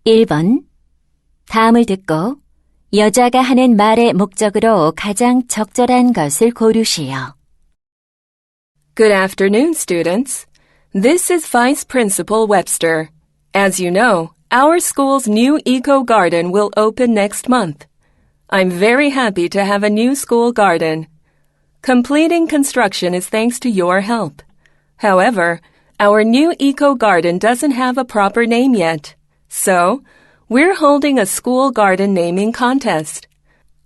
1번. 다음을 듣고 여자가 하는 말의 목적으로 가장 적절한 것을 고르시오. Good afternoon, students. This is Vice Principal Webster. As you know, our school's new eco garden will open next month. I'm very happy to have a new school garden. Completing construction is thanks to your help. However, our new eco garden doesn't have a proper name yet. So, we're holding a school garden naming contest.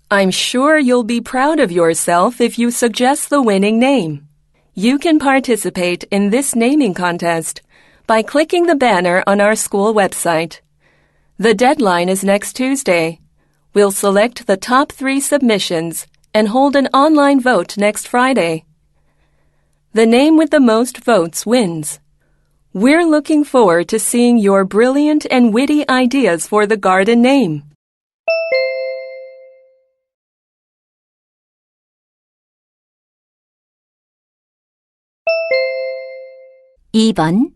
I'm sure you'll be proud of yourself if you suggest the winning name. You can participate in this naming contest by clicking the banner on our school website. The deadline is next Tuesday. We'll select the top 3 submissions and hold an online vote next Friday. The name with the most votes wins. We're looking forward to seeing your brilliant and witty ideas for the garden name. (2번)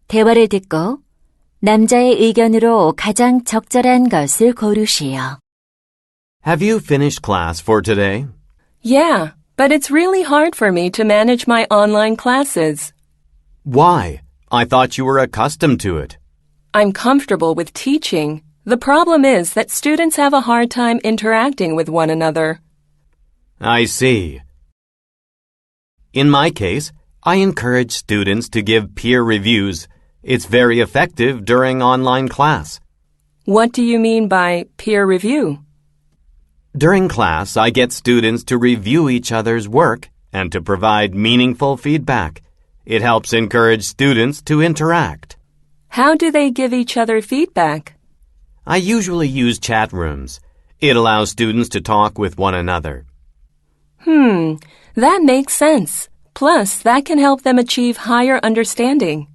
대화를 듣고 남자의 의견으로 가장 적절한 것을 고르시오. Have you finished class for today? Yeah, but it's really hard for me to manage my online classes. Why? I thought you were accustomed to it. I'm comfortable with teaching. The problem is that students have a hard time interacting with one another. I see. In my case, I encourage students to give peer reviews. It's very effective during online class. What do you mean by peer review? During class, I get students to review each other's work and to provide meaningful feedback. It helps encourage students to interact. How do they give each other feedback? I usually use chat rooms. It allows students to talk with one another. That makes sense. Plus, that can help them achieve higher understanding.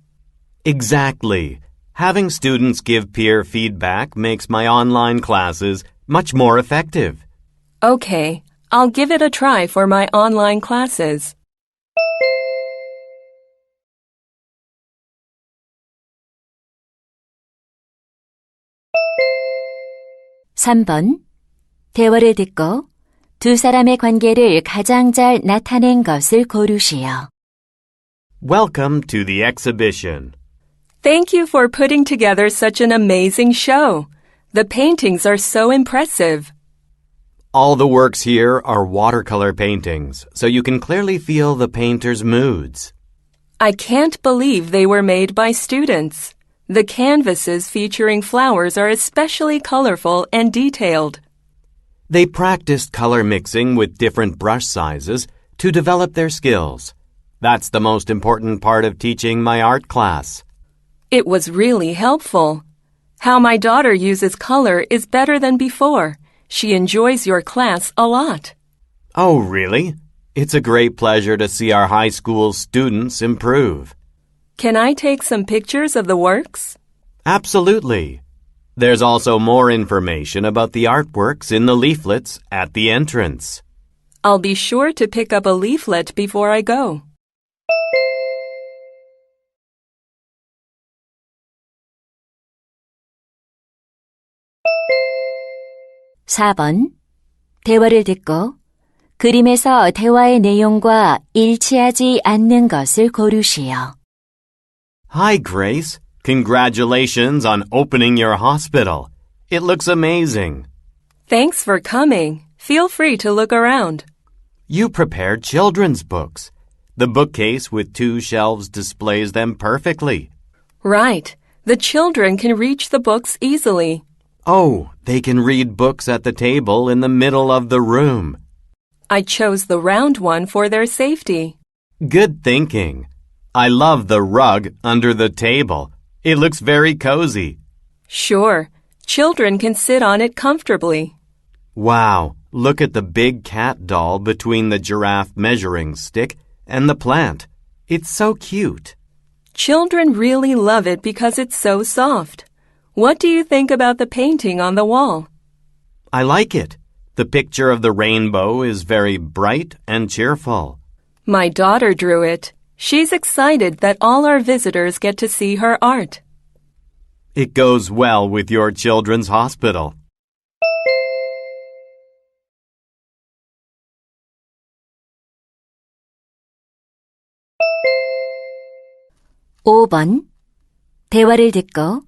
Exactly. Having students give peer feedback makes my online classes much more effective. Okay, I'll give it a try for my online classes. (3번) 대화를 듣고 두 사람의 관계를 가장 잘 나타낸 것을 고르시오. Welcome to the exhibition. Thank you for putting together such an amazing show. The paintings are so impressive. All the works here are watercolor paintings, so you can clearly feel the painter's moods. I can't believe they were made by students. The canvases featuring flowers are especially colorful and detailed. They practiced color mixing with different brush sizes to develop their skills. That's the most important part of teaching my art class. It was really helpful. How my daughter uses color is better than before. She enjoys your class a lot. Oh, really? It's a great pleasure to see our high school students improve. Can I take some pictures of the works? Absolutely. There's also more information about the artworks in the leaflets at the entrance. I'll be sure to pick up a leaflet before I go. (4번) 대화를 듣고 그림에서 대화의 내용과 일치하지 않는 것을 고르시오. Hi, Grace. Congratulations on opening your hospital. It looks amazing. Thanks for coming. Feel free to look around. You prepared children's books. The bookcase with 2 shelves displays them perfectly. Right. The children can reach the books easily. Oh, they can read books at the table in the middle of the room. I chose the round one for their safety. Good thinking. I love the rug under the table. It looks very cozy. Sure. Children can sit on it comfortably. Wow, look at the big cat doll between the giraffe measuring stick and the plant. It's so cute. Children really love it because it's so soft. What do you think about the painting on the wall? I like it. The picture of the rainbow is very bright and cheerful. My daughter drew it. She's excited that all our visitors get to see her art. It goes well with your children's hospital. 5번. 대화를 듣고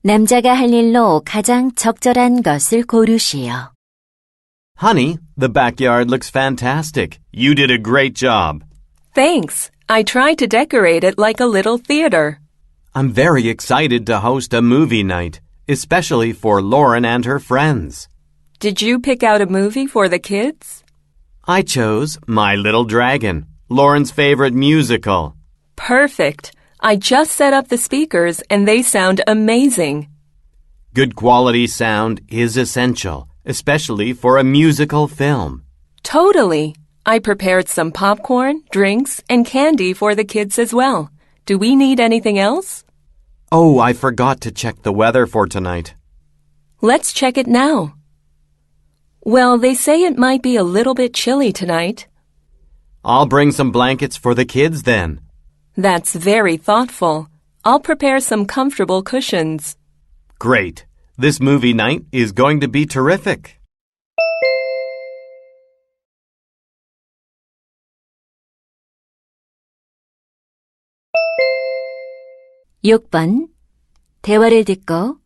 남자가 할 일로 가장 적절한 것을 고르시오. Honey, the backyard looks fantastic. You did a great job. Thanks. I tried to decorate it like a little theater. I'm very excited to host a movie night, especially for Lauren and her friends. Did you pick out a movie for the kids? I chose My Little Dragon, Lauren's favorite musical. Perfect. I just set up the speakers and they sound amazing. Good quality sound is essential, especially for a musical film. Totally. I prepared some popcorn, drinks, and candy for the kids as well. Do we need anything else? Oh, I forgot to check the weather for tonight. Let's check it now. Well, they say it might be a little bit chilly tonight. I'll bring some blankets for the kids then. That's very thoughtful. I'll prepare some comfortable cushions. Great. This movie night is going to be terrific. 6번. 대화를 듣고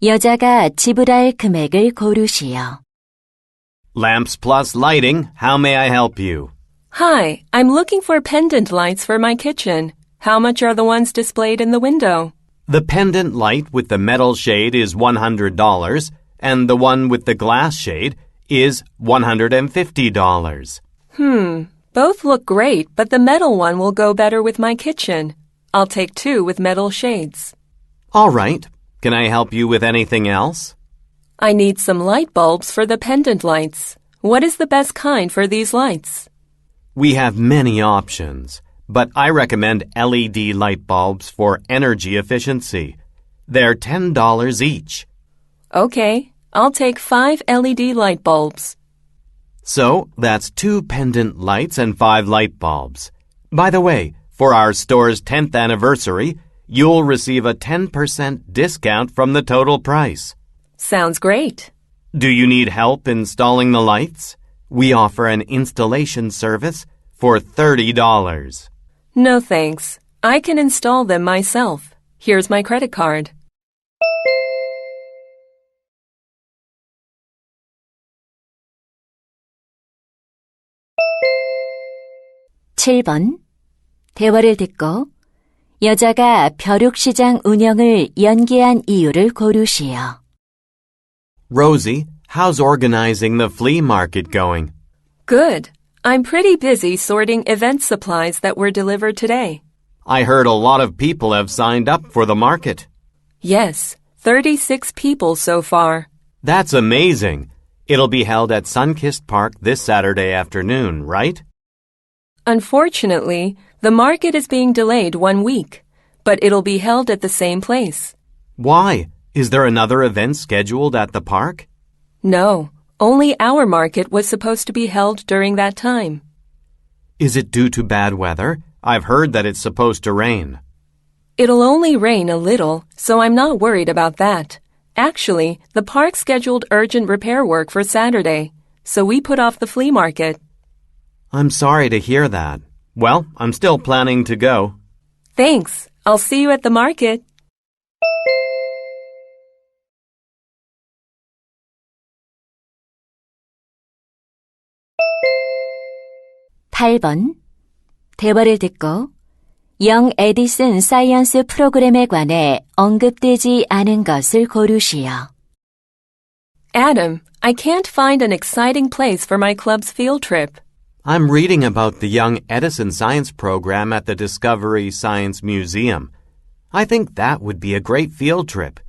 여자가 지불할 금액을 고르시오. Lamps plus lighting, how may I help you? Hi, I'm looking for pendant lights for my kitchen. How much are the ones displayed in the window? The pendant light with the metal shade is $100, and the one with the glass shade is $150. Both look great, but the metal one will go better with my kitchen. I'll take 2 with metal shades. All right. Can I help you with anything else? I need some light bulbs for the pendant lights. What is the best kind for these lights? We have many options, but I recommend LED light bulbs for energy efficiency. They're $10 each. Okay, I'll take 5 LED light bulbs. So that's 2 pendant lights and 5 light bulbs. By the way, for our store's 10th anniversary, you'll receive a 10% discount from the total price. Sounds great. Do you need help installing the lights? We offer an installation service for $30. No thanks. I can install them myself. Here's my credit card. 7번. 대화를 듣고 여자가 벼룩시장 운영을 연기한 이유를 고르시오. Rosie, how's organizing the flea market going? Good. I'm pretty busy sorting event supplies that were delivered today. I heard a lot of people have signed up for the market. Yes, 36 people so far. That's amazing. It'll be held at Sunkist Park this Saturday afternoon, right? Unfortunately, the market is being delayed 1 week, but it'll be held at the same place. Why? Is there another event scheduled at the park? No, only our market was supposed to be held during that time. Is it due to bad weather? I've heard that it's supposed to rain. It'll only rain a little, so I'm not worried about that. Actually, the park scheduled urgent repair work for Saturday, so we put off the flea market. I'm sorry to hear that. Well, I'm still planning to go. Thanks. I'll see you at the market. 8번. 대화를 듣고 영 에디슨 사이언스 프로그램에 관해 언급되지 않은 것을 고르시오. Adam, I can't find an exciting place for my club's field trip. I'm reading about the Young Edison Science Program at the Discovery Science Museum. I think that would be a great field trip.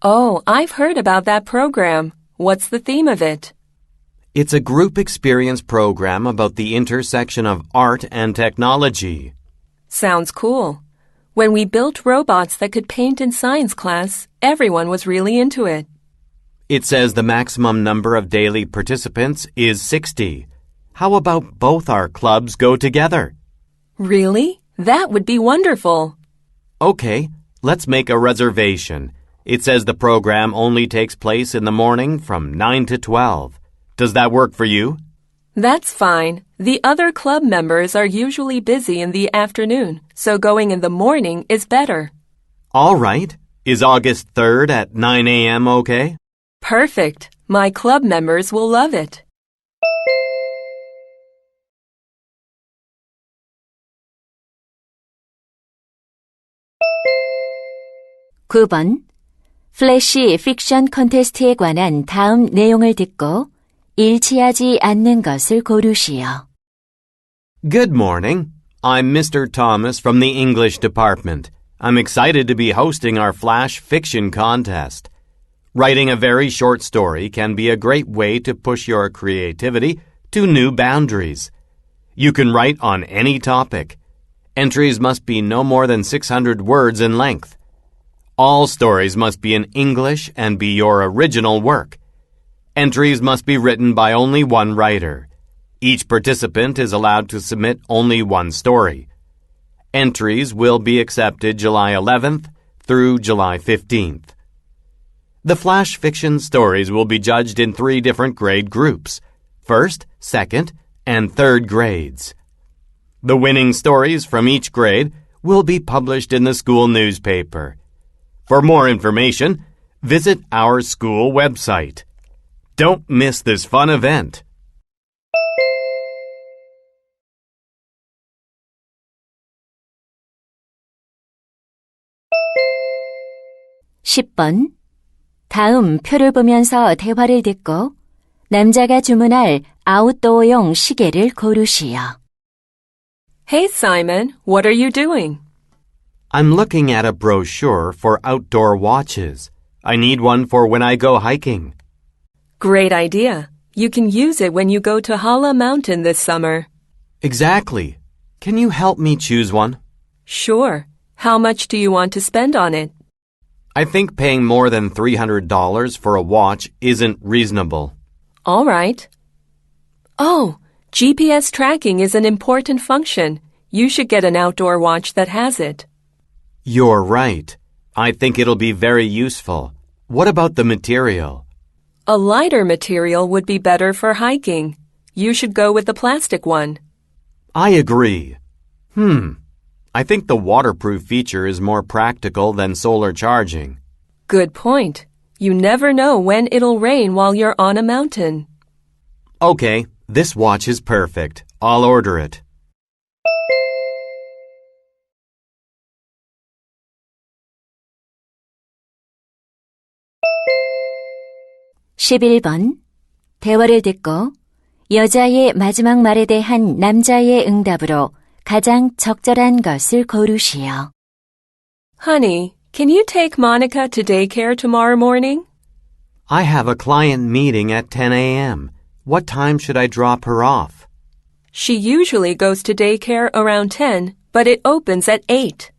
Oh, I've heard about that program. What's the theme of it? It's a group experience program about the intersection of art and technology. Sounds cool. When we built robots that could paint in science class, everyone was really into it. It says the maximum number of daily participants is 60. How about both our clubs go together? Really? That would be wonderful. Okay, let's make a reservation. It says the program only takes place in the morning from 9 to 12. Does that work for you? That's fine. The other club members are usually busy in the afternoon, so going in the morning is better. All right. Is August 3rd at 9 a.m. okay? Perfect. My club members will love it. (9번) 플래시 픽션 콘테스트에 관한 다음 내용을 듣고 일치하지 않는 것을 고르시오. Good morning. I'm Mr. Thomas from the English department. I'm excited to be hosting our flash fiction contest. Writing a very short story can be a great way to push your creativity to new boundaries. You can write on any topic. Entries must be no more than 600 words in length. All stories must be in English and be your original work. Entries must be written by only one writer. Each participant is allowed to submit only one story. Entries will be accepted July 11th through July 15th. The flash fiction stories will be judged in 3 different grade groups: first, second, and third grades. The winning stories from each grade will be published in the school newspaper. For more information, visit our school website. Don't miss this fun event. (10번) 다음 표를 보면서 대화를 듣고 남자가 주문할 아웃도어용 시계를 고르시오. Hey Simon, what are you doing? I'm looking at a brochure for outdoor watches. I need one for when I go hiking. Great idea. You can use it when you go to Hala Mountain this summer. Exactly. Can you help me choose one? Sure. How much do you want to spend on it? I think paying more than $300 for a watch isn't reasonable. All right. Oh, GPS tracking is an important function. You should get an outdoor watch that has it. You're right. I think it'll be very useful. What about the material? A lighter material would be better for hiking. You should go with the plastic one. I agree. I think the waterproof feature is more practical than solar charging. Good point. You never know when it'll rain while you're on a mountain. Okay, this watch is perfect. I'll order it. (11번) 대화를 듣고 여자의 마지막 말에 대한 남자의 응답으로 가장 적절한 것을 고르시오. Honey, can you take Monica to daycare tomorrow morning? I have a client meeting at 10 a.m. What time should I drop her off? She usually goes to daycare around 10, but it opens at 8.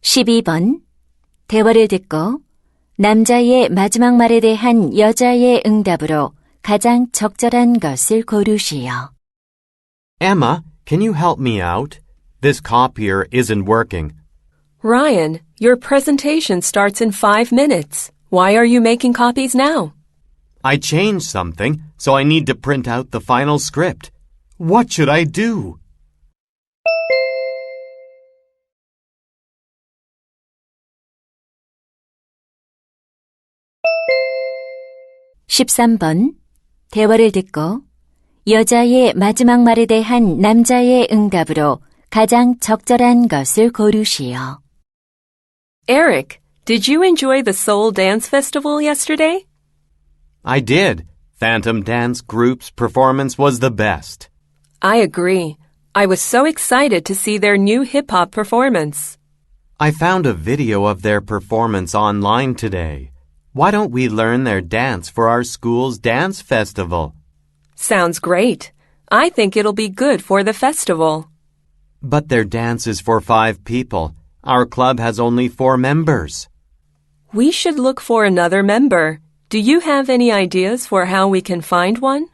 (12번) 대화를 듣고 남자의 마지막 말에 대한 여자의 응답으로 가장 적절한 것을 고르시오. Emma, can you help me out? This copier isn't working. Ryan, your presentation starts in 5 minutes. Why are you making copies now? I changed something, so I need to print out the final script. What should I do? (13번) 대화를 듣고 여자의 마지막 말에 대한 남자의 응답으로 가장 적절한 것을 고르시오. Eric, did you enjoy the Seoul Dance Festival yesterday? I did. Phantom Dance Group's performance was the best. I agree. I was so excited to see their new hip-hop performance. I found a video of their performance online today. Why don't we learn their dance for our school's dance festival? Sounds great. I think it'll be good for the festival. But their dance is for 5 people. Our club has only 4 members. We should look for another member. Do you have any ideas for how we can find one?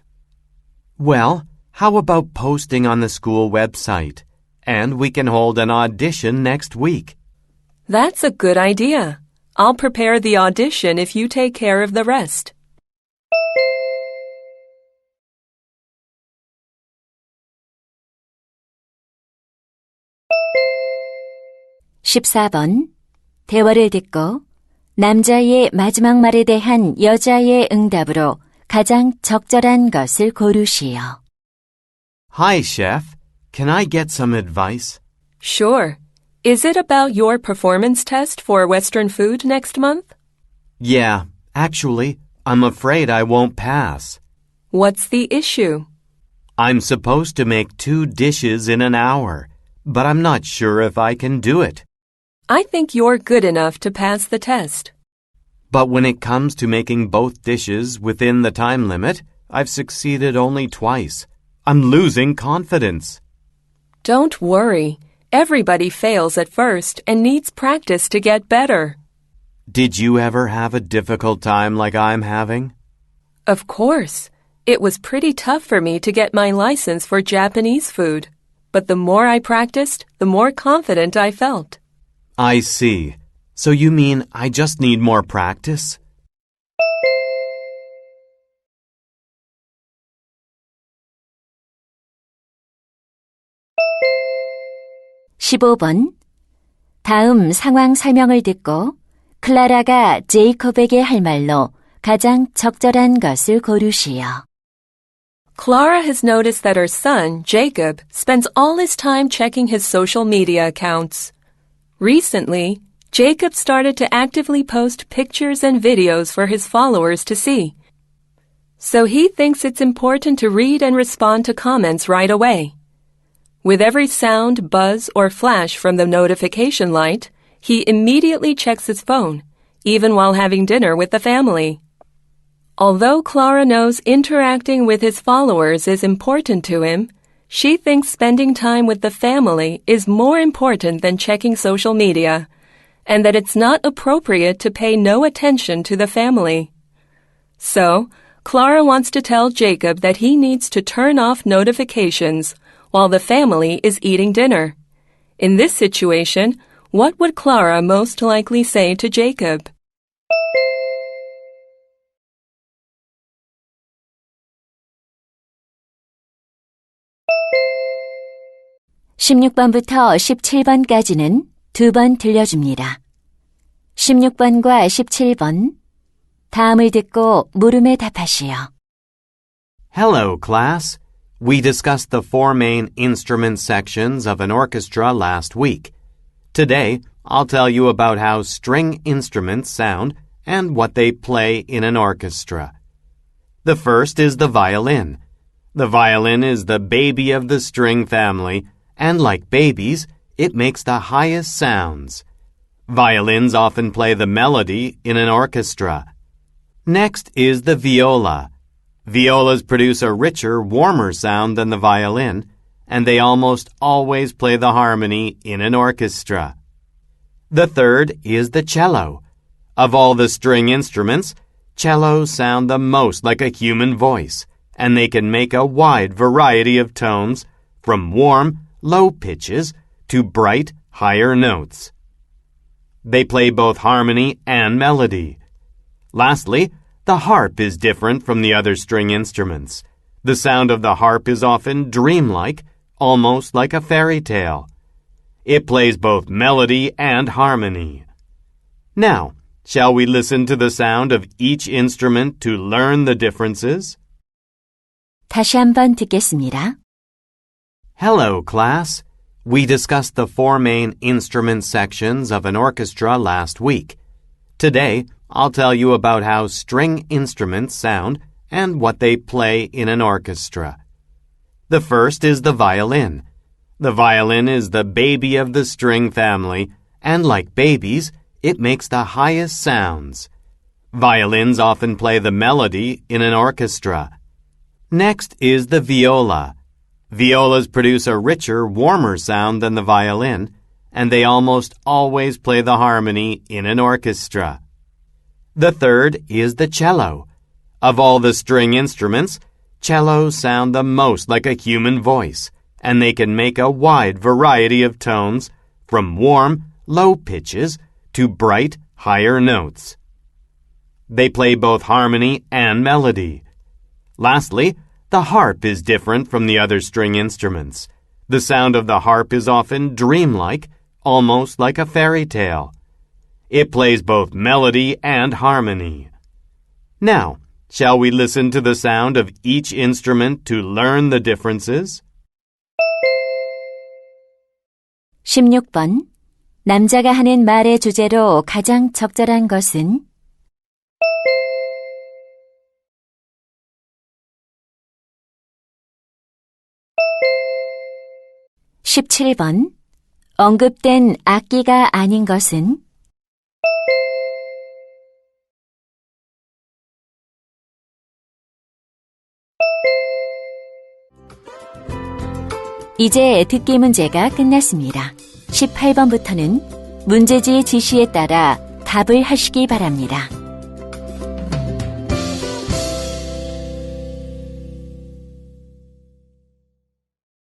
Well, How about posting on the school website? And we can hold an audition next week. That's a good idea. I'll prepare the audition if you take care of the rest. (14번) 대화를 듣고 남자의 마지막 말에 대한 여자의 응답으로 가장 적절한 것을 고르시오. Hi, Chef. Can I get some advice? Sure. Is it about your performance test for Western food next month? Yeah, actually, I'm afraid I won't pass. What's the issue? I'm supposed to make 2 dishes in an hour, but I'm not sure if I can do it. I think you're good enough to pass the test. But when it comes to making both dishes within the time limit, I've succeeded only twice. I'm losing confidence. Don't worry. Everybody fails at first and needs practice to get better. Did you ever have a difficult time like I'm having? Of course. It was pretty tough for me to get my license for Japanese food. But the more I practiced, the more confident I felt. I see. So you mean I just need more practice? (15번) 다음 상황 설명을 듣고 클라라가 제이콥에게 할 말로 가장 적절한 것을 고르시오. Clara has noticed that her son, Jacob, spends all his time checking his social media accounts. Recently, Jacob started to actively post pictures and videos for his followers to see. So he thinks it's important to read and respond to comments right away. With every sound, buzz, or flash from the notification light, he immediately checks his phone, even while having dinner with the family. Although Clara knows interacting with his followers is important to him, she thinks spending time with the family is more important than checking social media, and that it's not appropriate to pay no attention to the family. So, Clara wants to tell Jacob that he needs to turn off notifications while the family is eating dinner. In this situation, what would Clara most likely say to Jacob? (16번부터 17번까지는 2번 들려줍니다. 16번과 17번 다음을 듣고 물음에 답하시오. Hello, class. We discussed the 4 main instrument sections of an orchestra last week. Today, I'll tell you about how string instruments sound and what they play in an orchestra. The first is the violin. The violin is the baby of the string family, and like babies, it makes the highest sounds. Violins often play the melody in an orchestra. Next is the viola. Violas produce a richer, warmer sound than the violin, and they almost always play the harmony in an orchestra. The third is the cello. Of all the string instruments, cellos sound the most like a human voice, and they can make a wide variety of tones, from warm, low pitches to bright, higher notes. They play both harmony and melody. Lastly, the harp is different from the other string instruments. The sound of the harp is often dreamlike, almost like a fairy tale. It plays both melody and harmony. Now, shall we listen to the sound of each instrument to learn the differences? 다시 한번 듣겠습니다. Hello, class. We discussed the 4 main instrument sections of an orchestra last week. Today, I'll tell you about how string instruments sound and what they play in an orchestra. The first is the violin. The violin is the baby of the string family, and like babies, it makes the highest sounds. Violins often play the melody in an orchestra. Next is the viola. Violas produce a richer, warmer sound than the violin, and they almost always play the harmony in an orchestra. The third is the cello. Of all the string instruments, cellos sound the most like a human voice, and they can make a wide variety of tones, from warm, low pitches to bright, higher notes. They play both harmony and melody. Lastly, the harp is different from the other string instruments. The sound of the harp is often dreamlike, almost like a fairy tale. It plays both melody and harmony. Now, shall we listen to the sound of each instrument to learn the differences? 16번. 남자가 하는 말의 주제로 가장 적절한 것은? 17번. 언급된 악기가 아닌 것은? '이제 듣기 문제가 끝났습니다. 18번부터는 문제지의 지시에 따라 답을 하시기 바랍니다.